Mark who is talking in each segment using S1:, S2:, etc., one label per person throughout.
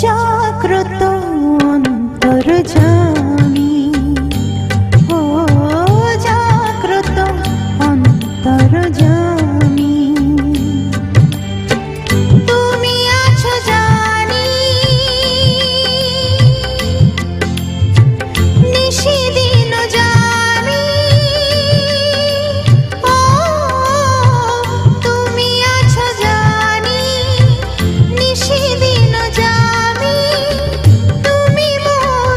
S1: জাগ্রত অন্তর্যামী, ও জাগ্রত অন্তর্যামী। তুমি আছো জানি নিশিদিন জানি, ও তুমি আছো জানি নিশিদিন জানি। তুমি মোর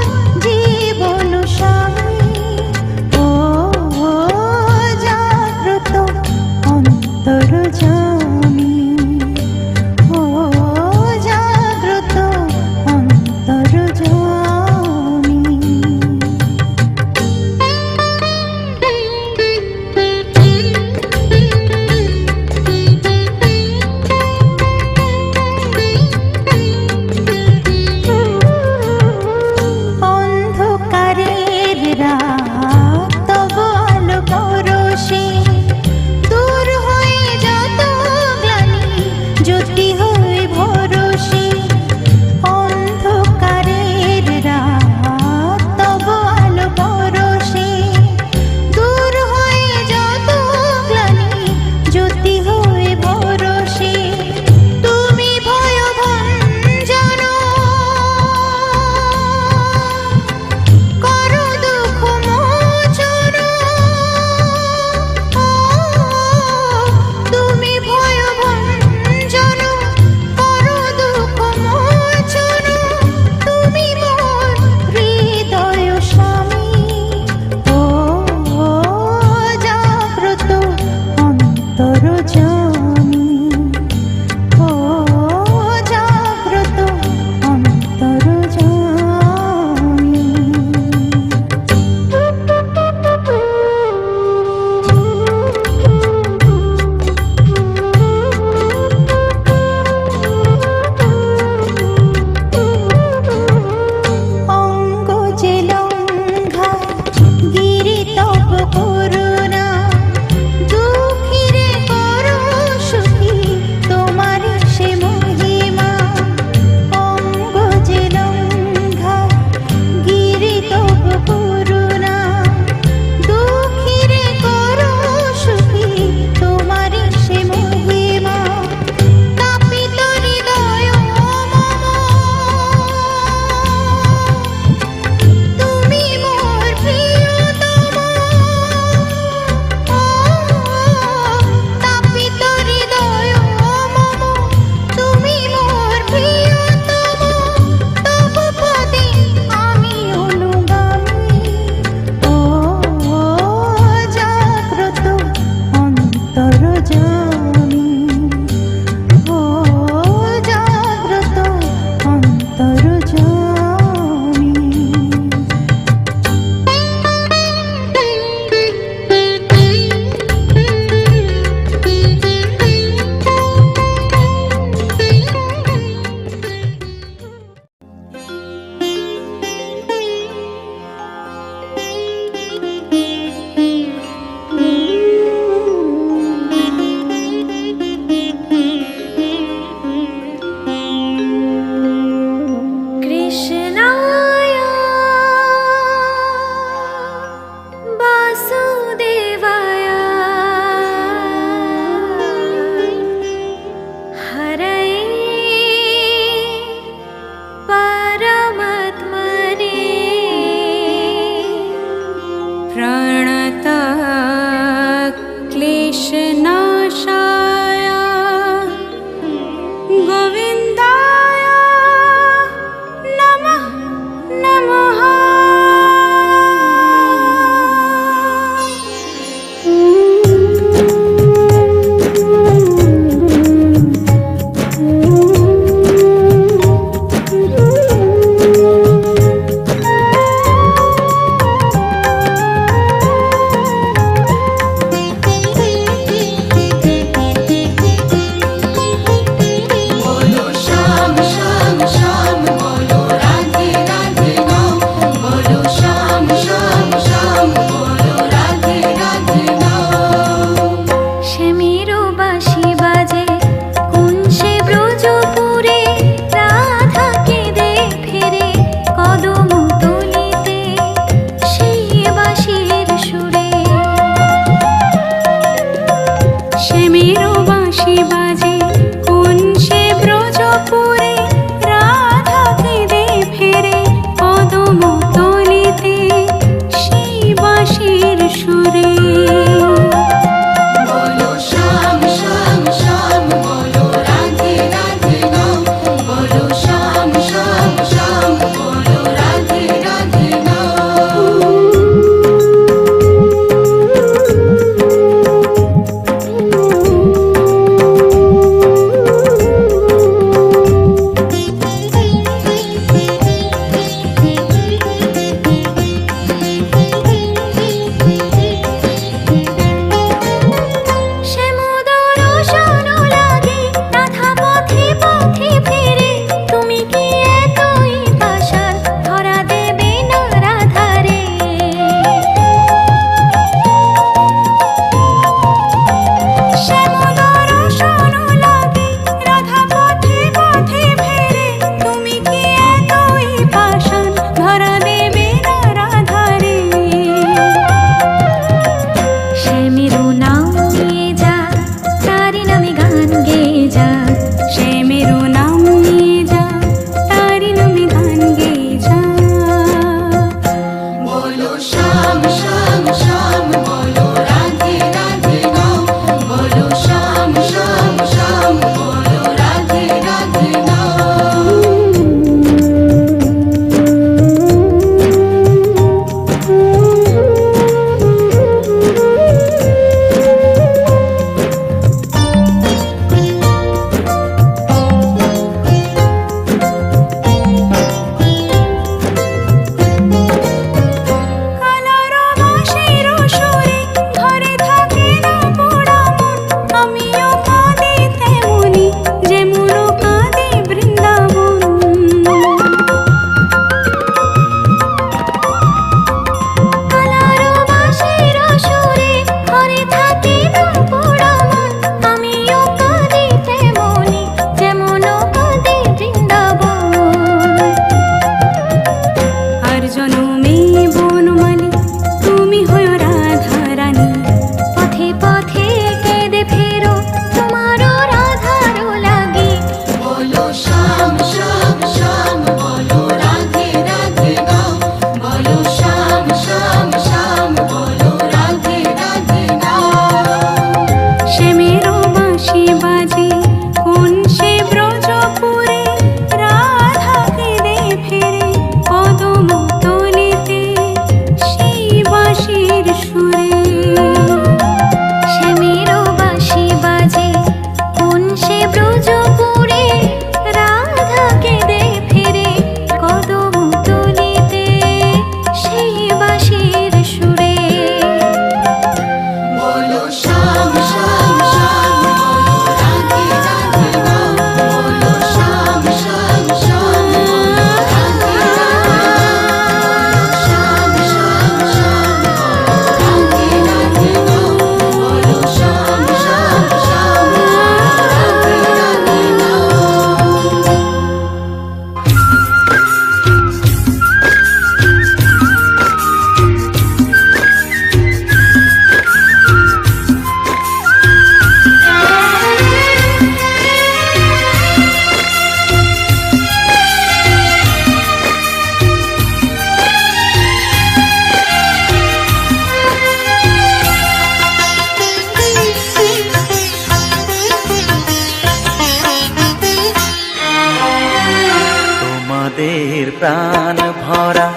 S2: তোমাদের প্রাণ ভরা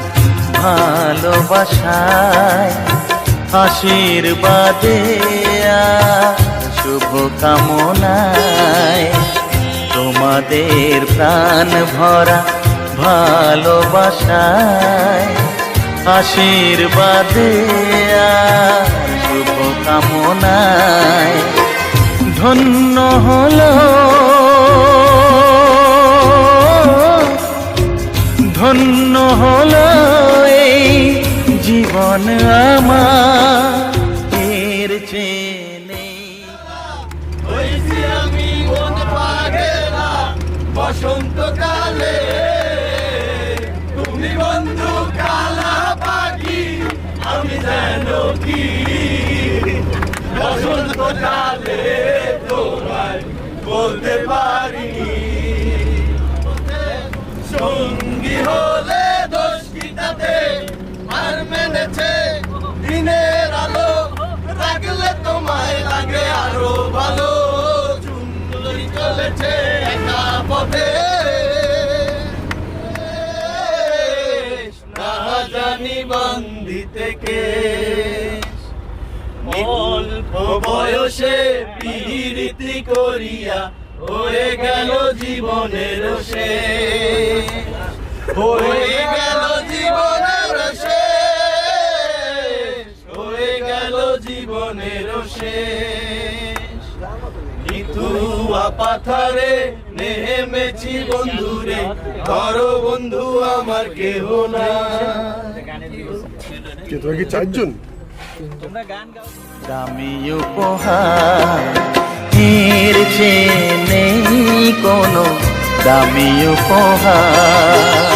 S2: ভালোবাসায়, আশীর্বাদে আর শুভ কামনায়, তোমাদের প্রাণ ভরা ভালোবাসায়, আশীর্বাদে আর শুভ কামনায় ধন্য হলো, ধন্য হলো এই জীবন আমার, এর চেয়ে নেই।
S3: হইছি আমি মন পাগেলা বসন্তকালে, তুমি বন্ধু কালা পাখি, আমি যেন কি বসন্তকালে তোমায় বলতে পারিনি। সঙ্গী হলে দোষ কি তাতে, আর মেনেছে দিনের আলো, রাখলে তোমায় লাগে আরো ভালো। চুনরি চলেছে একা পথে, না জানি বান্ধিতে কে, অল্প বয়সে পিরিতি করিয়া হয়ে গেল জীবনের শেষ, হয়ে গেল জীবনের শেষ, হয়ে গেল জীবনের শেষ। নিতুয়া পাথারে নেমেছি বন্ধুরে, ধরো বন্ধু আমার কেহ না।
S4: তোরা কি চারজন?
S2: দামি উপহার এর চেয়ে নেই কোনো দামি উপহার।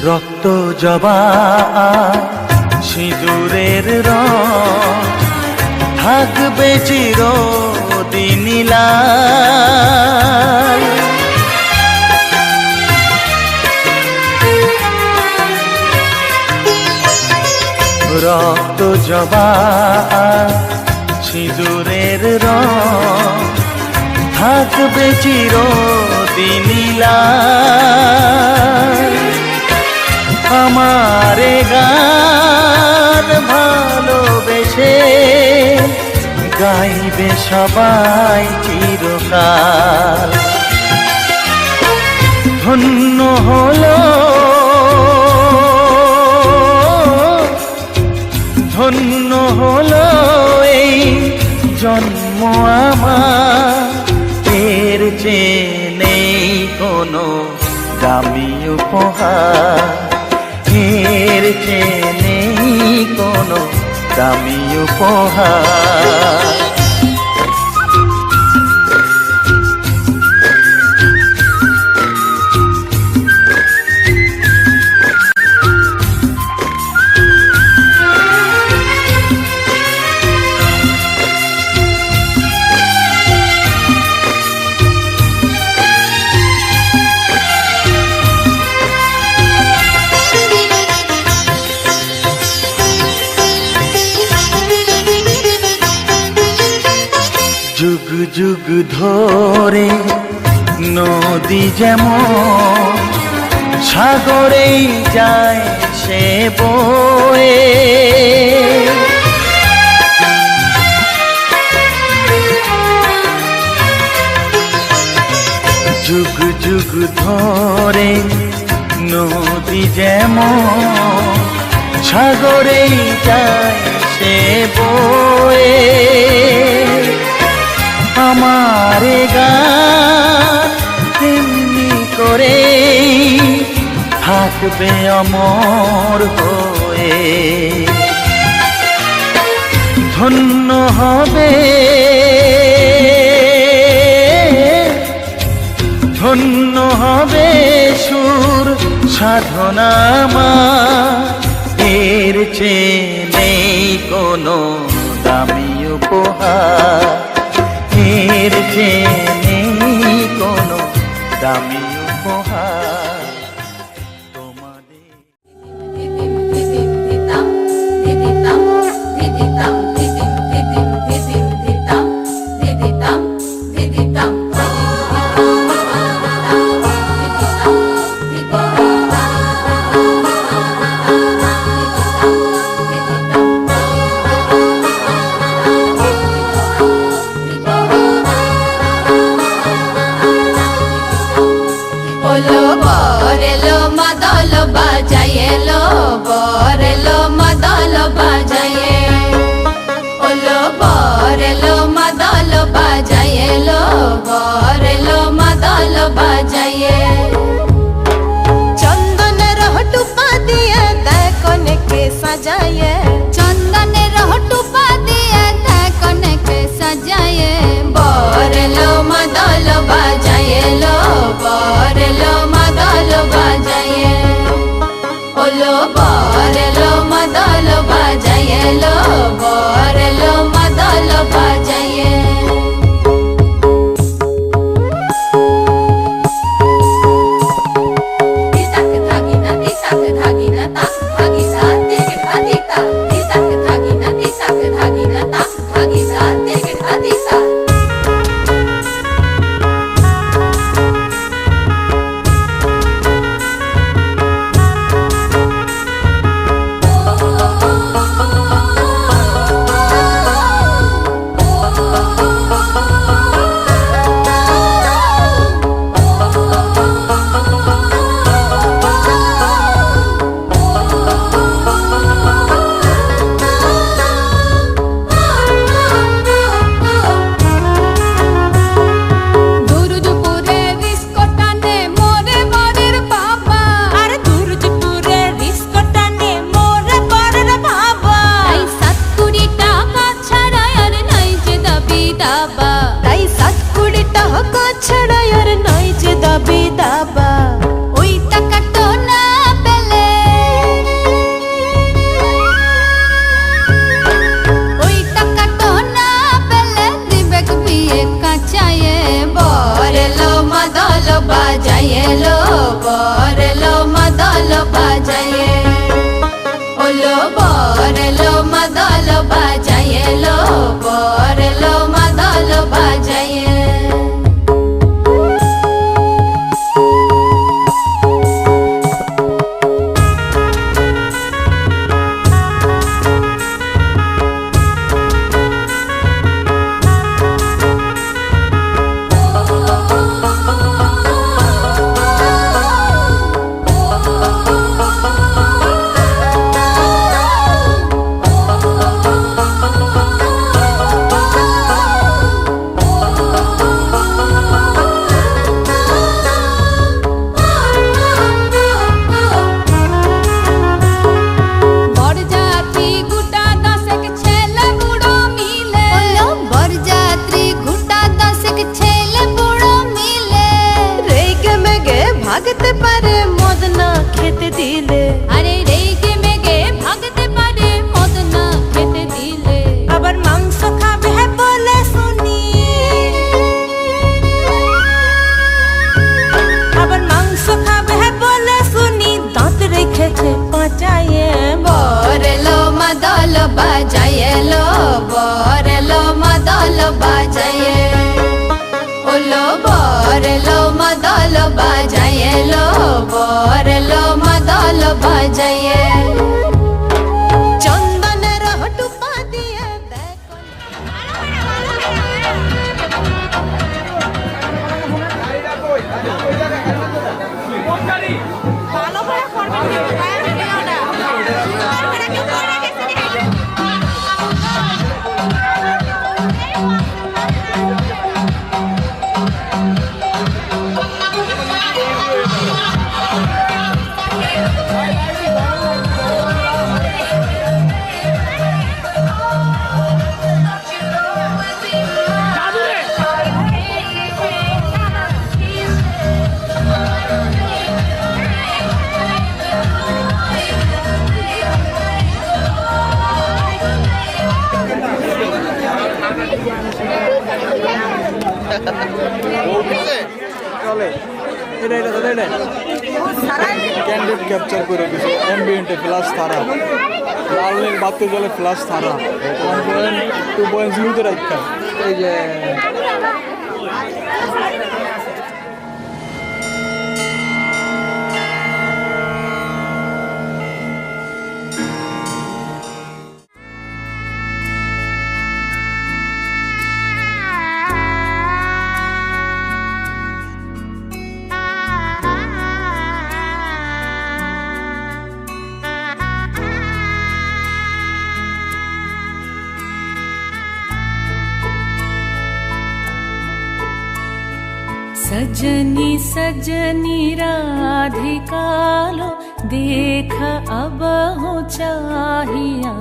S2: রক্ত জবা সিঁদুরের রং থাকবে চিরদিন লাল। রক্ত জবা সিঁদুরের রং থাকবে চিরদিন লাল। আমারে গান ভালোবেসে গাইবে সবাই চিরকাল। ধন্য হলো, ধন্য হলো এই জন্ম আমার, এর চেয়ে নেই কোনো দামি উপহার, এর চেয়ে নেই কোনো দামি উপহার। যুগ যুগ ধরে নদী যেমন সাগরেই যায় সে বয়ে, যুগ যুগ ধরে নদী যেমন সাগরেই যায় সে বয়ে। আমার গান তেমনি করে থাকবে অমর হয়ে, ধন্য হবে, ধন্য হবে সুর সাধনা আমার, এর চেয়ে নেই কোনো দামি উপহার, এর চেয়ে নেই কোনো দামি উপহার তোমাদের।
S1: ওলো বরেলো মাদল বাজায়ে লো বরেলো মাদল বাজায়ে, ওলো বরেলো মাদল বাজায়ে লো বরেলো মাদল বাজায়ে। চন্দনের টুপা দিয়ে দেখনকে সাজায়ে, চন্দনের টুপা দিয়ে দেখনকে সাজায়ে, বরেলো মাদল বাজায়ে লো বরেলো মাদল বাজায়ে, ওলো বরেলো মাদল বাজায়ে লো বরেলো মাদল বাজায়ে।
S4: এটা এটা এটা ক্যান্ডিড ক্যাপচার করে দিছে অ্যাম্বিয়েন্টে ফ্ল্যাশ তারা লাল নীল বাতি জলে ফ্ল্যাশ তারা 1.2.0 তে রাখা এই যে
S1: सजनी सजनी राधिकालो देख अब हो चाहिया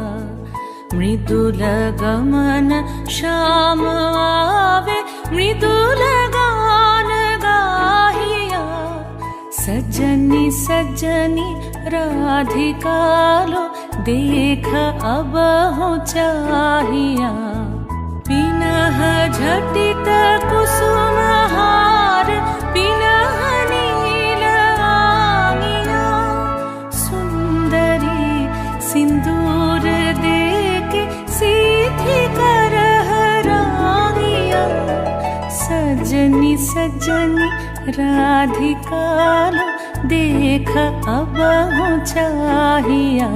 S1: मृदुल गमन श्याम आवे मृदुल गान गाहिया सजनी सजनी राधिकालो देख अब हो चाहिया पिनह झटित कुसुम हार पिनह नील आंगिया सुंदरी सिंदूर देके सीधी करह रागिया सजनी सजनी राधिकालो देख अब हो चाहिया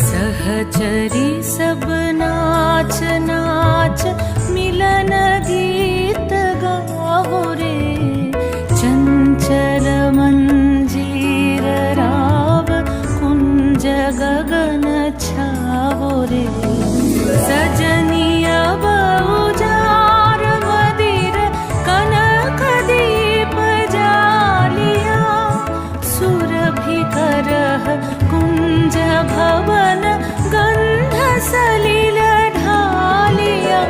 S1: सहचरी सब नाच नाच मिलन गीत गाओ रे चंचल मंजीर राव कुंज गगन छाओ रे सजनी अब उजार मदिर कनक दीप जालिया सुरभि करह कुंज भवन गंध सलिल ढालिया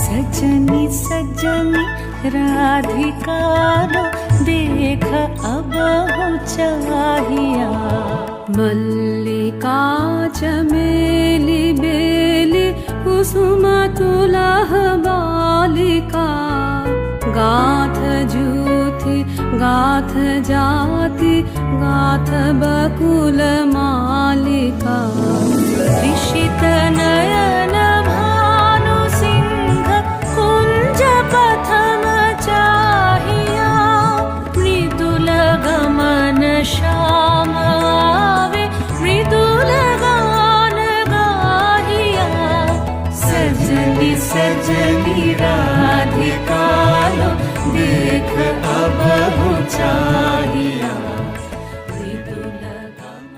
S1: सजनी सजनी राधिकालो देख अब हो चाहिया मल्लिका चमेली बेली कुसुम तुलह बालिका गाथ जूथी गाथ जाति गाथ बकुल मालिका ऋषित नयन भानु सिंह कुंज पथम चाहिया मृदुल गमन श्याम आवे मृदुल गान गाहिया सजनी सजनी राधिकालो देख अब हो चाहिया मृदुल गमन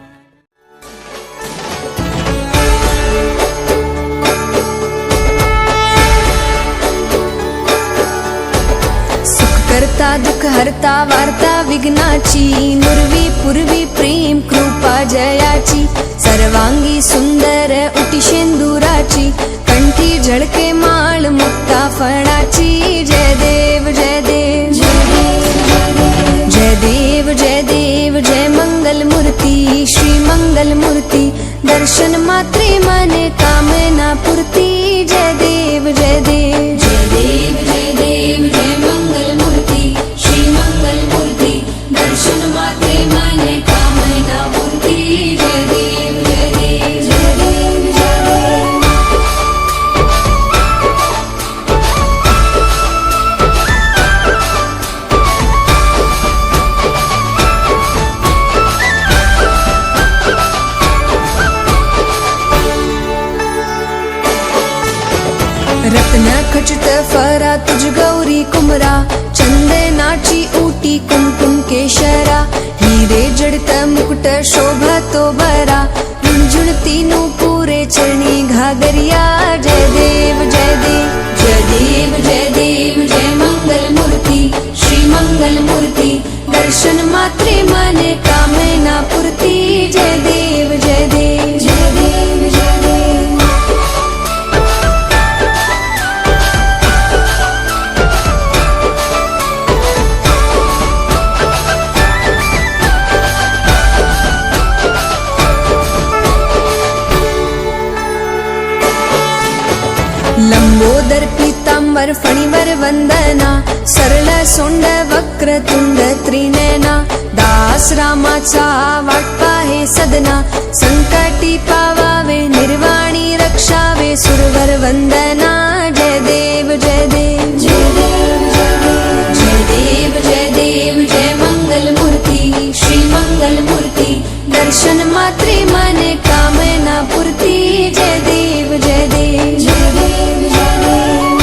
S5: करता दुःख हरता वार्ता विघ्नाची नुरवी पूर्वी प्रेम कृपा जयाची सर्वांगी सुंदर उटी शेंदुराची कंठी झळके माळ मुक्ता फळाची जय देव जय देव जय देव जय देव जय मंगल मूर्ती श्री मंगल मूर्ती दर्शन मात्रे मने कामना पूर्ती जय देव जय देव जय देव जय देव जय मंगल मूर्ती श्री मंगल मूर्ती दर्शन मात्रे मने कामना पूर्ती जय देव जय देव जय देव जय देव रत्न खचित फरा तुझ गौरी कुमरा चंदनाची ऊटी कुमकुम केशरा हिरे जड़त मुकुट शोभा तो बरा झुणझुणती नूपुरे चरणी घागरिया जय देव जय देव जय देव जय देव जय मंगल मूर्ती श्री मंगल मूर्ती दर्शन मात्रे मने कामना पूर्ती जय देव जय देव जय देव जय देव लंबोदर पीतांबर फणिवर वंदना सरळ सोंड वक्रतुंड त्रिनयना दास रामाचा वाटपा हे सदना संकटी पावावे निर्वाणी रक्षावे सुरवर वंदना जय देव जय देव जय देव जय देव जय देव जय मंगल मूर्ति श्री मंगल मूर्ति दर्शन मात्रे मने कामना पूर्ति जय देव जय देव जय देव जय देव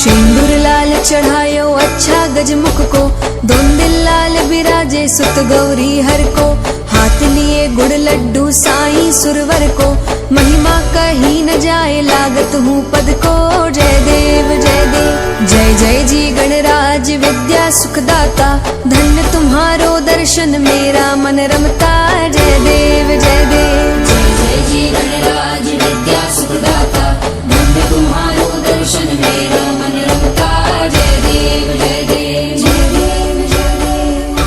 S5: सिंदूर लाल चढ़ायो अच्छा गजमुख को धोंदिल लाल बिराजे सुत गौरी हर को हाथ लिए गुड़ लड्डू साईं सुरवर को महिमा कहीं न जाए लागत हूँ पद को जय देव जय देव जय जय जी गणराज विद्या सुखदाता धन्य तुम्हारो दर्शन मेरा मन रमता जय देव जय देव जय जय जी गणराज विद्या सुखदाता धन्य तुम्हारो दर्शन मेरा मन रमता जय देव जय देव जय देव जय देव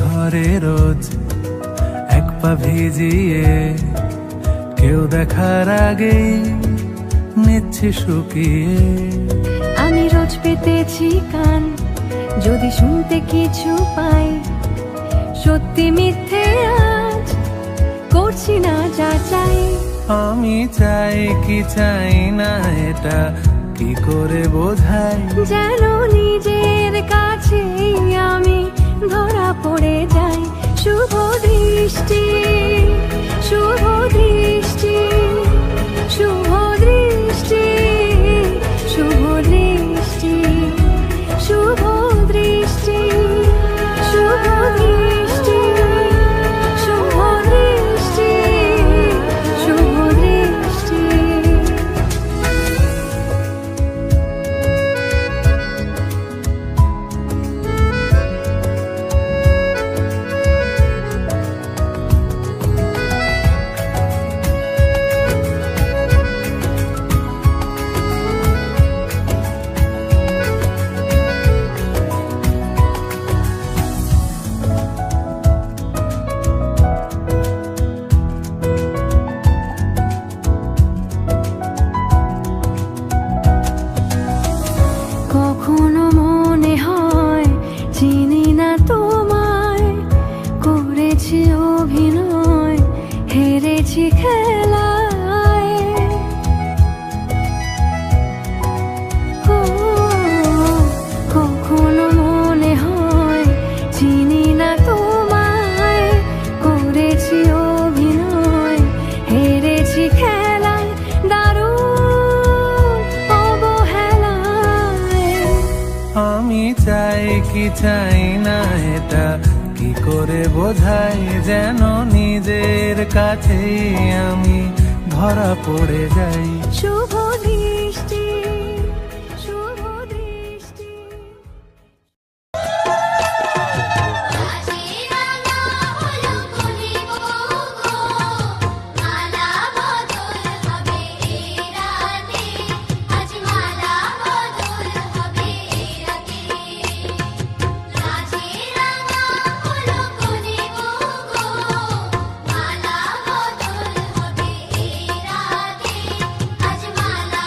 S6: ঘরে রোজ এক পা ভিজিয়ে কেউ দেখার আগেই নিচ্ছে শুকিয়ে
S1: আমি রোজ পেতেছি কান যদি শুনতে কিছু পাই সত্যি মিথ্যে আজ করছি না যাচাই
S6: আমি চাই কি চাই না এটা কি করে বোঝাই
S1: যেন নিজের কাছেই আমি ধরা পড়ে যাই শুভ দৃষ্টি শুভ দৃষ্টি শুভ দৃষ্টি শুভ দৃষ্টি শুভ দৃষ্টি শুভ দৃষ্টি শুভ দৃষ্টি শুভ দৃষ্টি কখনো মনে হয় চিনি না তোমায় করেছি অভিনয় হেরেছি খেলায় ও, কখনো মনে হয় চিনি না তোমায় করেছি অভিনয় হেরেছি খেলায় দারুণ অবহেলায়
S6: আমি চাই কি চাই না এটা কি করে বোঝাই যেন নিজের কাছেই আমি ধরা পড়ে যাই
S1: শুভ দৃষ্টি শুভ দৃষ্টি
S7: মালা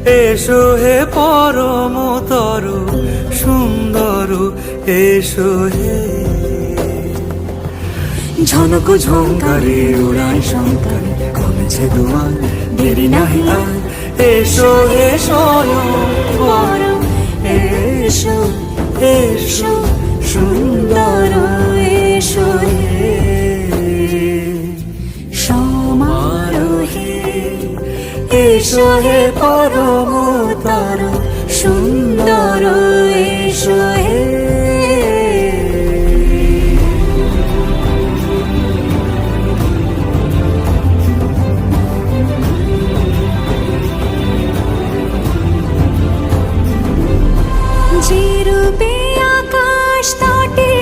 S6: এসো হে পরমতর সুন্দর, এসো হে।
S1: ঝনক ঝঙ্কারে উড়ায় শঙ্কারে কমেছে দুয়ার, দেরি নাহি আর।
S6: এসো হে স্বয়ং
S1: বড় এসো এসো সুন্দর, এসো হে সমারোহে। এসো হে পরমতর সুন্দর, এসো হে। যে রূপে আকাশ তটে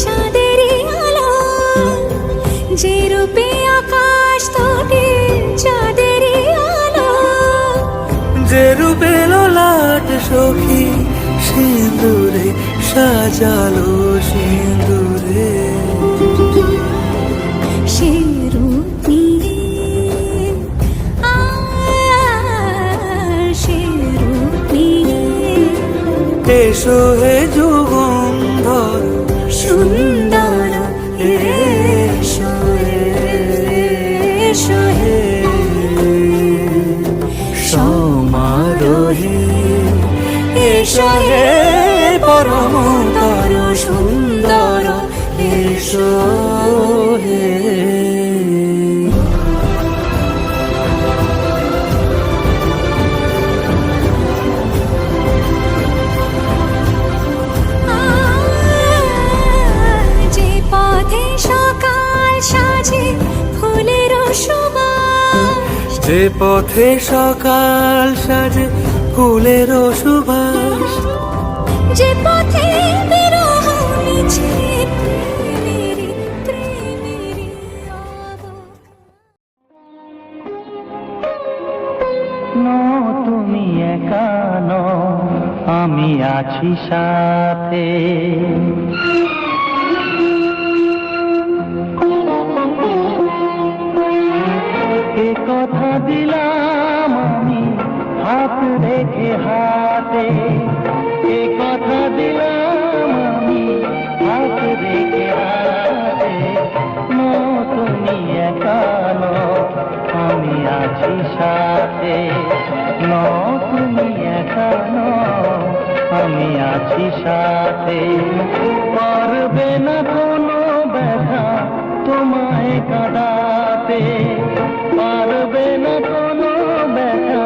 S1: চাঁদেরই আলো, যে রূপে আকাশ তটে চাঁদেরই আলো।
S6: যে রূপে ললাট সখী সিঁদুরে সাজালো সিঁদুরে।
S1: সে রূপ নিয়ে সে রূপ নিয়ে
S6: এসো হে যুগন্ধর
S1: সুন্দর, এসো এসো হে সমারোহে। এসো হে পরমতর সুন্দর, এসো হে। যে পথে সকাল সাজে ফুলের সুবাস,
S6: যে পথে সকাল সাজে ফুলের সুবাস।
S1: যে পথে বিরহ মিছে প্রেমেরই প্রেমেরই অবকাশ।
S2: তুমি একা নও, আমি আছি সাথে। এ কথা দিলাম আমি হাত রেখে হাতে, এ কথা দিলাম আমি হাত রেখে হাতে। তুমি একা নও, আমি আছি সাথে। তুমি একা নও, আমি আছি সাথে। পারবে না কোনো ব্যথা তোমায় কাঁদাতে, পারবে না কোনো ব্যথা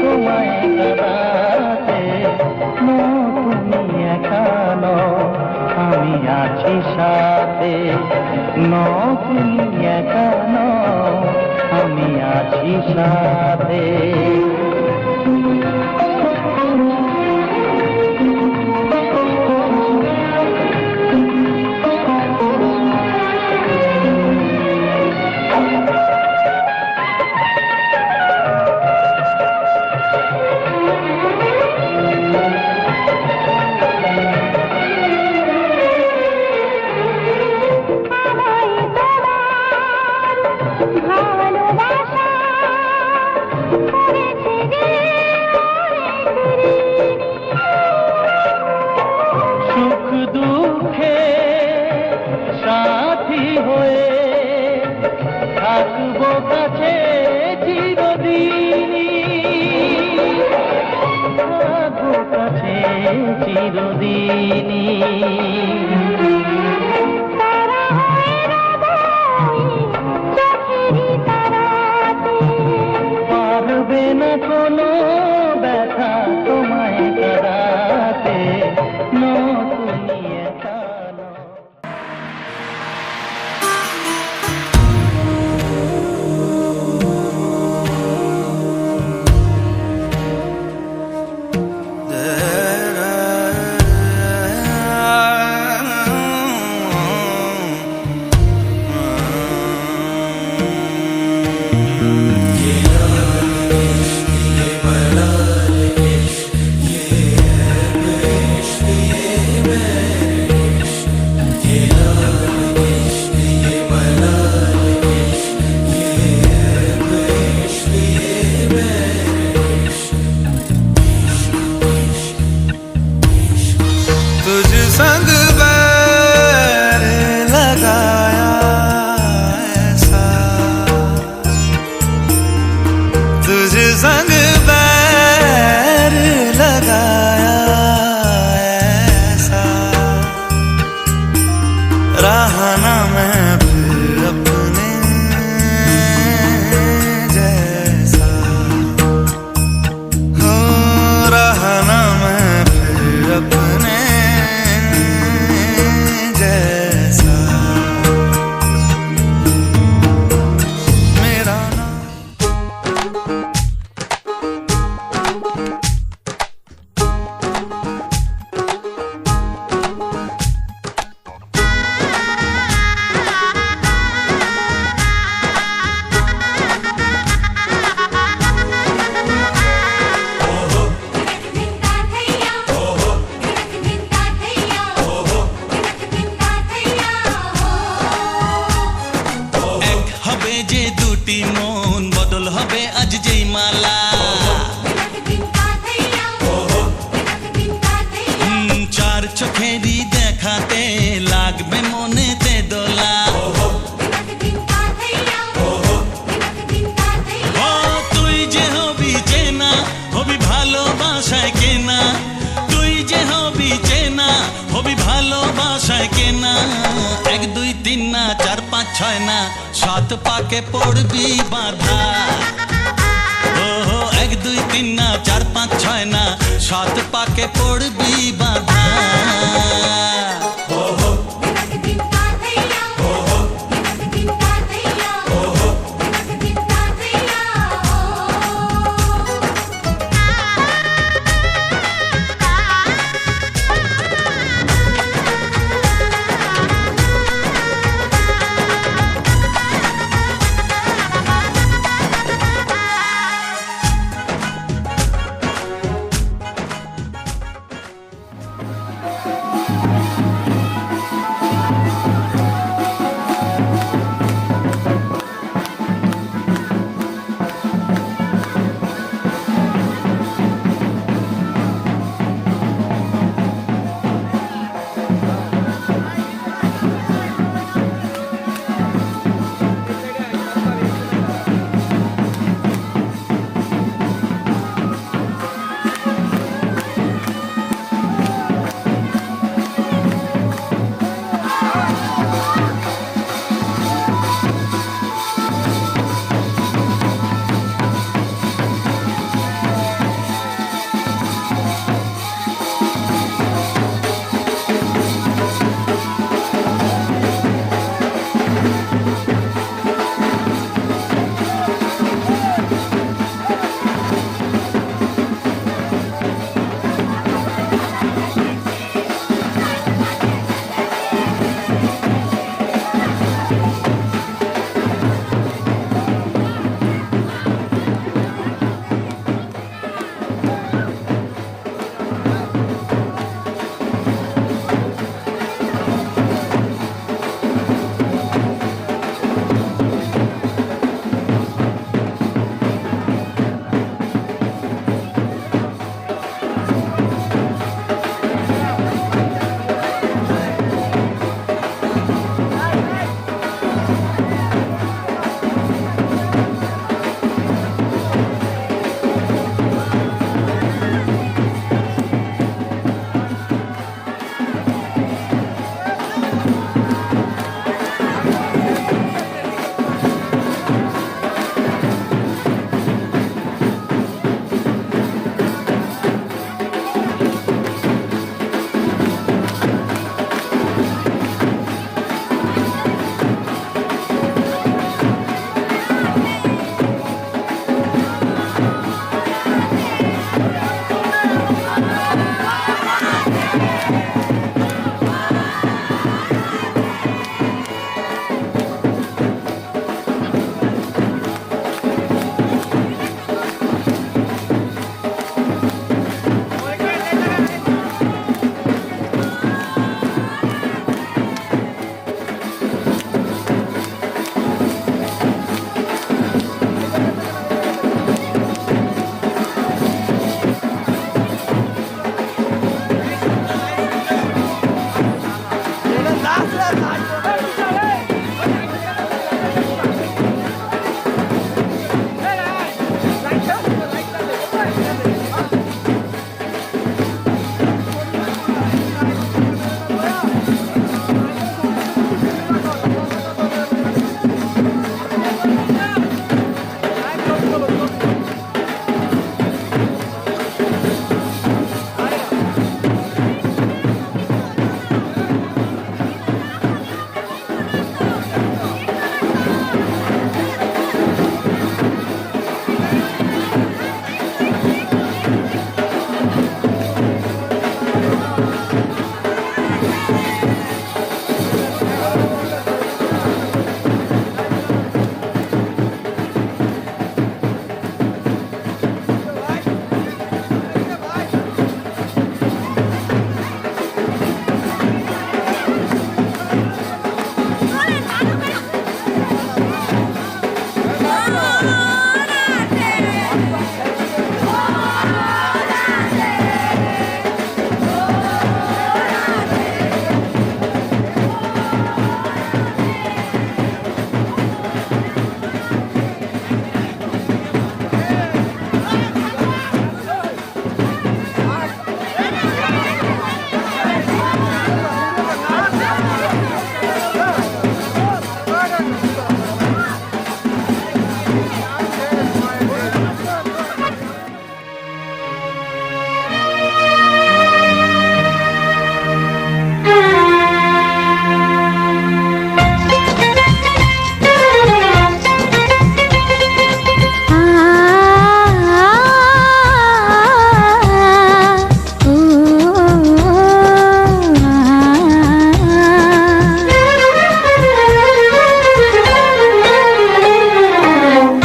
S2: তোমায় কাঁদাতে। তুমি একা নও, আমি আছি সাথে। তুমি একা নও, আমি আছি সাথে। সুখ দুঃখে সাথী হয়ে থাকবো কাছে চিরদিনই, থাকবো কাছে চিরদিনই। পারবে না কোনো ব্যথা তোমায় কাঁদাতে। তুমি একা নও।
S7: যে দুটি মন বদল হবে আজ যেই মালা চার চোখেরই দেখাতে লাগবে মনেতে দোলা ও তুই যে হবি চেনা হবি ভালোবাসায় কেনা তুই যে হবি চেনা হবি ভালোবাসায় কেনা 1 2 3 না 4 5 6 না 7 পাকে পড়বি বাধা ও 1 2 3 না 4 5 6 না 7 পাকে পড়বি বাধা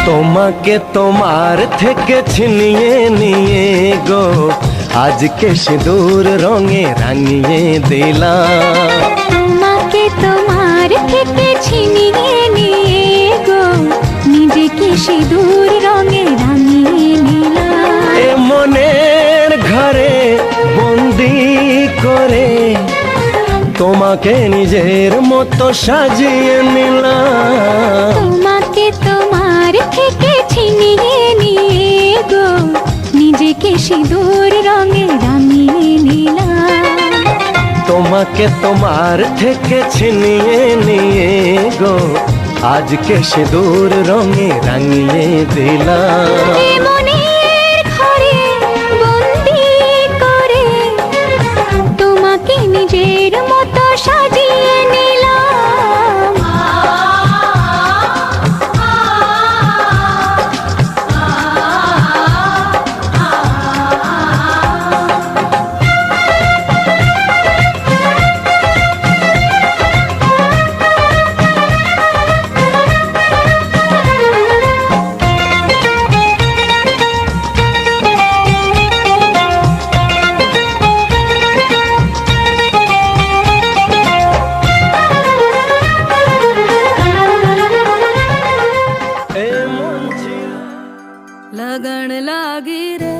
S8: তোমাকে তোমার থেকে ছিনিয়ে নিয়ে গো আজকে সিঁদুর রঙে রাঙিয়ে দিলাম।
S5: তোমাকে তোমার থেকে ছিনিয়ে নিয়ে গো নিজেকে সিঁদুর রঙে রাঙিয়ে নিলাম।
S8: এ মনের ঘরে বন্দি করে তোমাকে নিজের মতো সাজিয়ে নিলাম।
S5: তোমাকে তোমার থেকে ছিনিয়ে নিয়ে গো নিজেকে সিঁদুর রঙে রাঙিয়ে নিলাম।
S8: তোমাকে তোমার থেকে ছিনিয়ে নিয়ে গো আজকে সিঁদুর রঙে রাঙিয়ে দিলাম।
S5: এ মনের ঘরে বন্দি করে তোমাকে নিজের মতো সাজিয়ে নিলাম।
S9: लगन लागी रे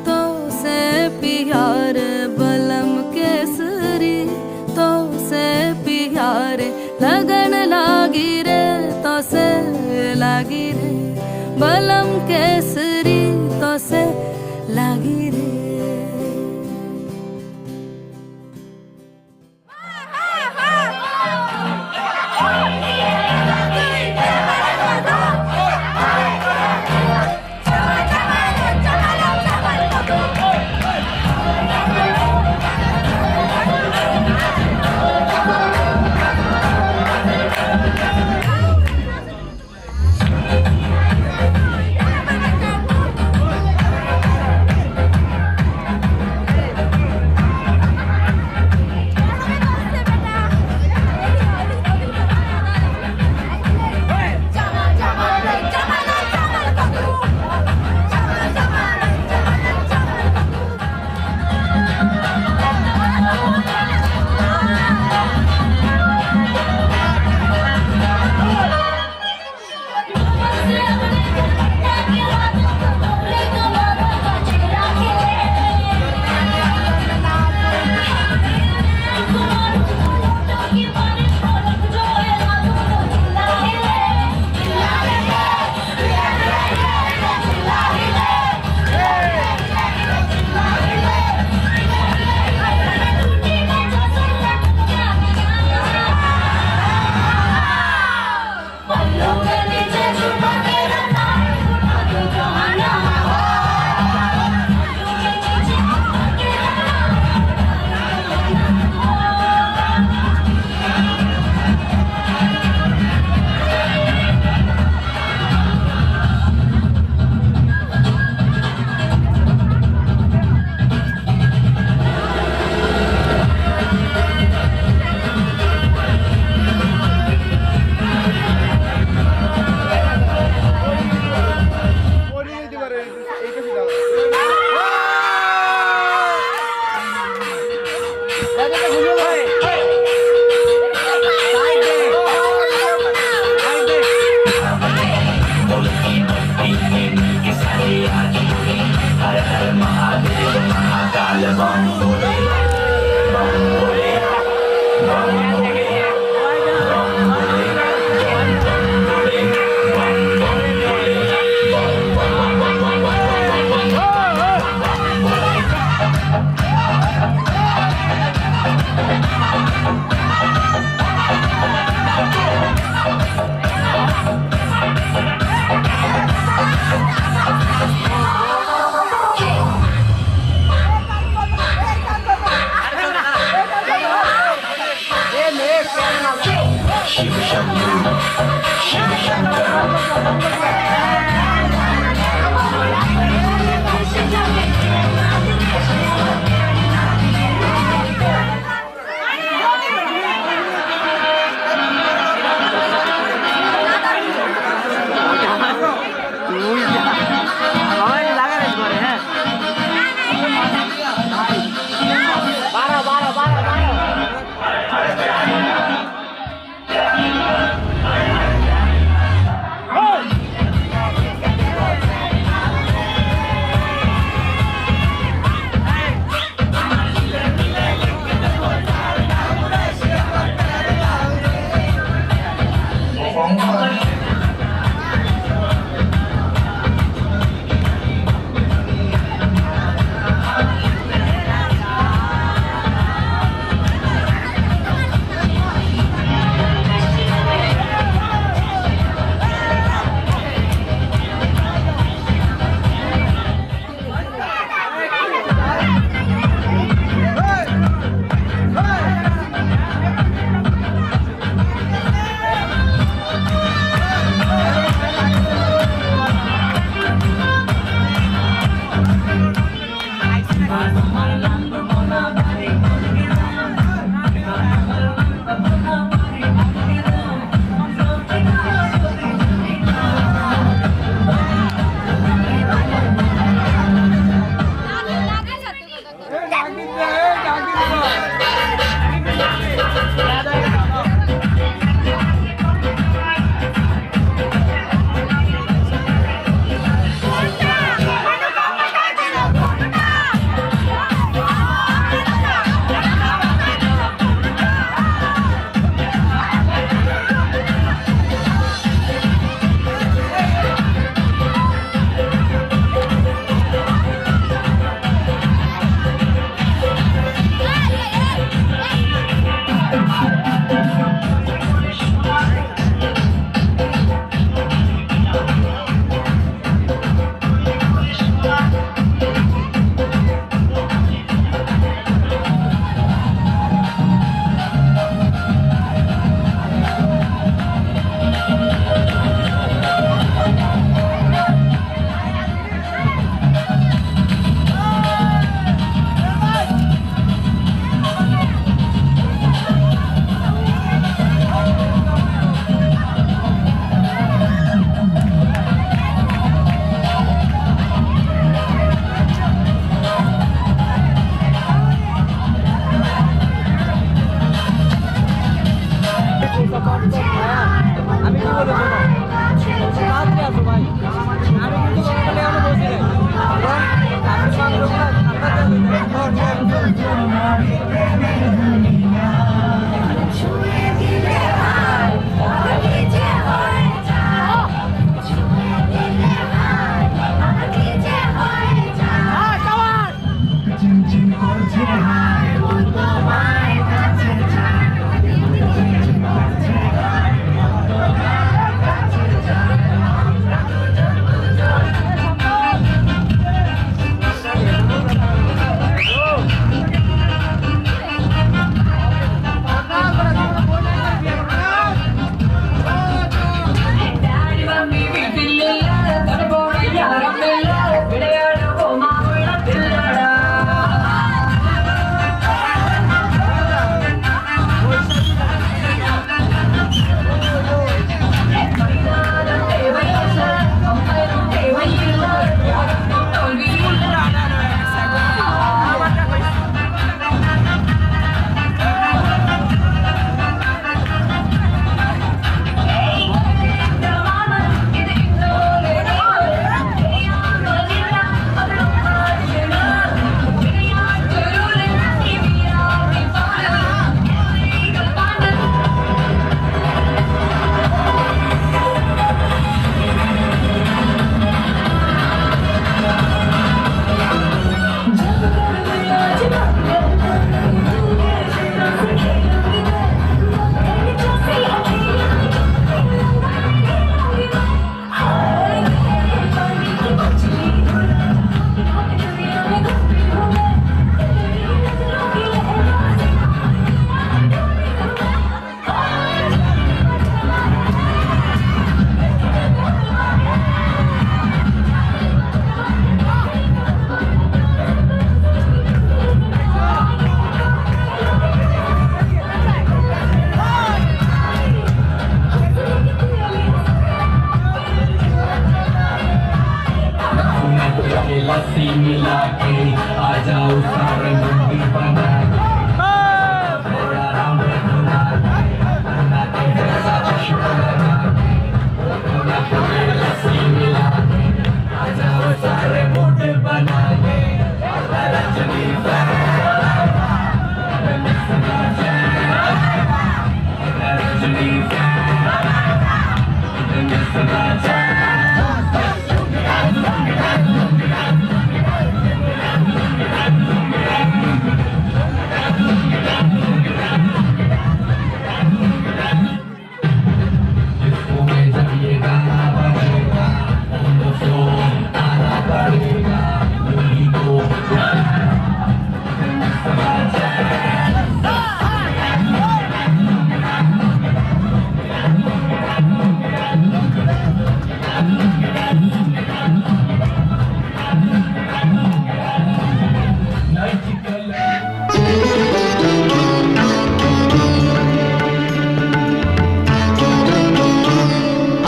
S9: तो से प्यार बलम केसरी तो से प्यार लगन लागी रे तो से लागी रे बलम केसरी तो से लागी रे।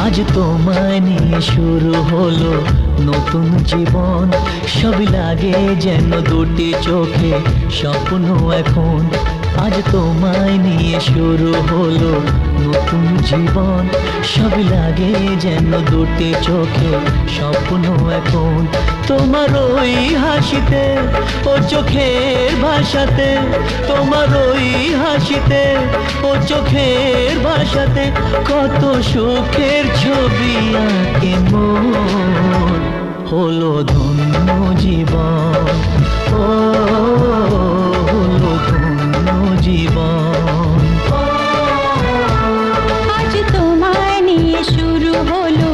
S10: আজ তোমায় নিয়ে শুরু হলো নতুন জীবন, সবই লাগে যেন দুটি চোখে স্বপ্ন এখন। আজ তোমায় নিয়ে শুরু হলো নতুন জীবন, সবই লাগে যেন দুটি চোখে স্বপ্ন এখন। তোমার ওই হাসিতে ও চোখের ভাষাতে, তোমার ওই হাসিতে ও চোখের ভাষাতে কত সুখের ছবি আঁকে মন। হলো ধন্য জীবন, ও হলো ধন্য জীবন।
S11: আজ তোমায় নিয়ে শুরু হলো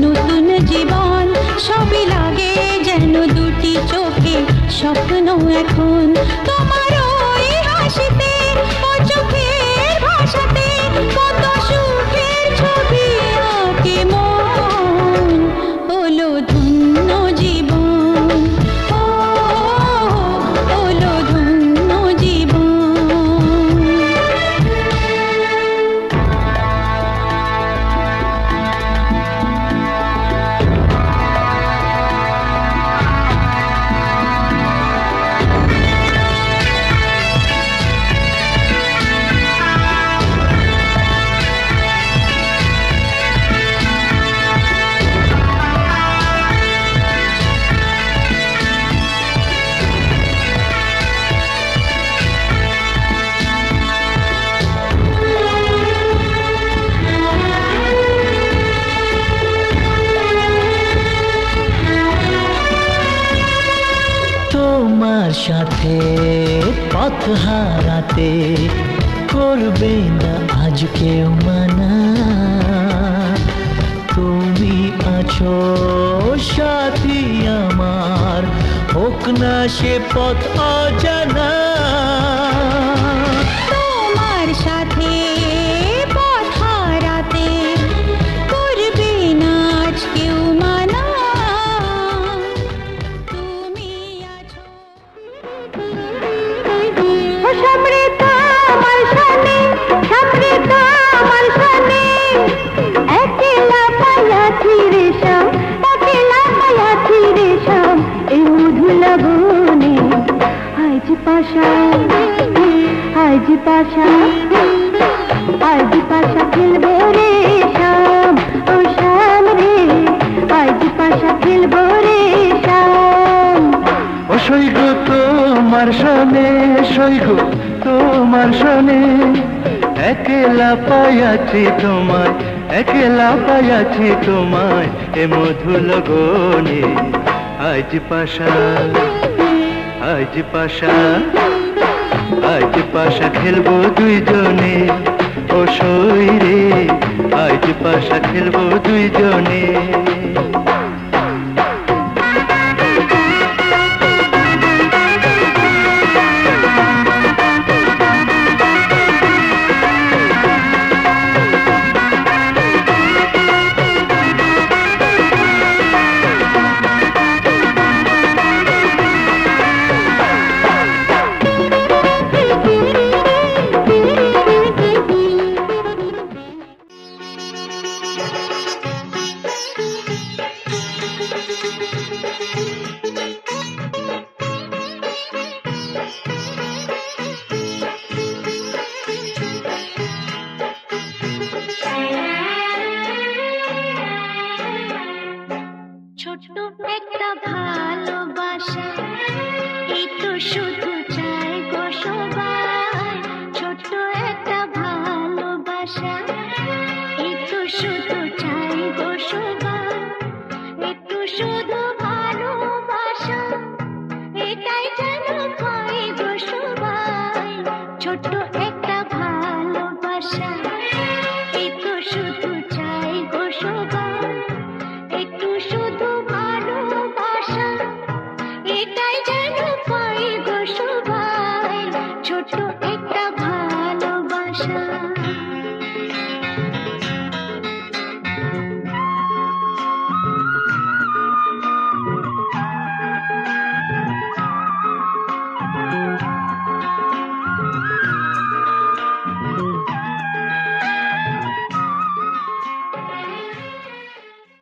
S11: নতুন জীবন, সবই লাগে যেন দুটি চোখে স্বপ্ন এখন। তোমার ওই হাসিতে ও চোখের ভাষাতে কত সুখের ছবি আঁকে মন। হলো ধন্য জীবন, ও হলো ধন্য জীবন।
S10: তোমার সাথে পথ হারাতে করবে না আজ কেউ মানা। তুমি আছো সাথী আমার, হোক না সে পথ অজানা।
S11: তোমার সাথে পথ হারাতে করবে না আজ কেউ মানা। তুমি আছো সমৃদ্ধ আমার সামনে, সমৃদ্ধ আমার সামনে। একলা পায়াছি রেশম, একলা পায়াছি রেশম, এই মধু লগনে। আজ পাশা, আজ পাশা, আজ পাশা খেলবো রে শাম, ও শাম রে। আজ পাশা খেলবো রে শাম।
S6: ও সৈগ তোমার সনে, সৈগ তোমার সনে। একলা পায়াছি তোমায়, একলা পায়াছি তোমায়, এ মধু লগনে। আজ পাশা, আজ পাশা, আজ পাশা খেলবো দুইজনে। ও সই রে, আজ পাশা খেলবো দুইজনে।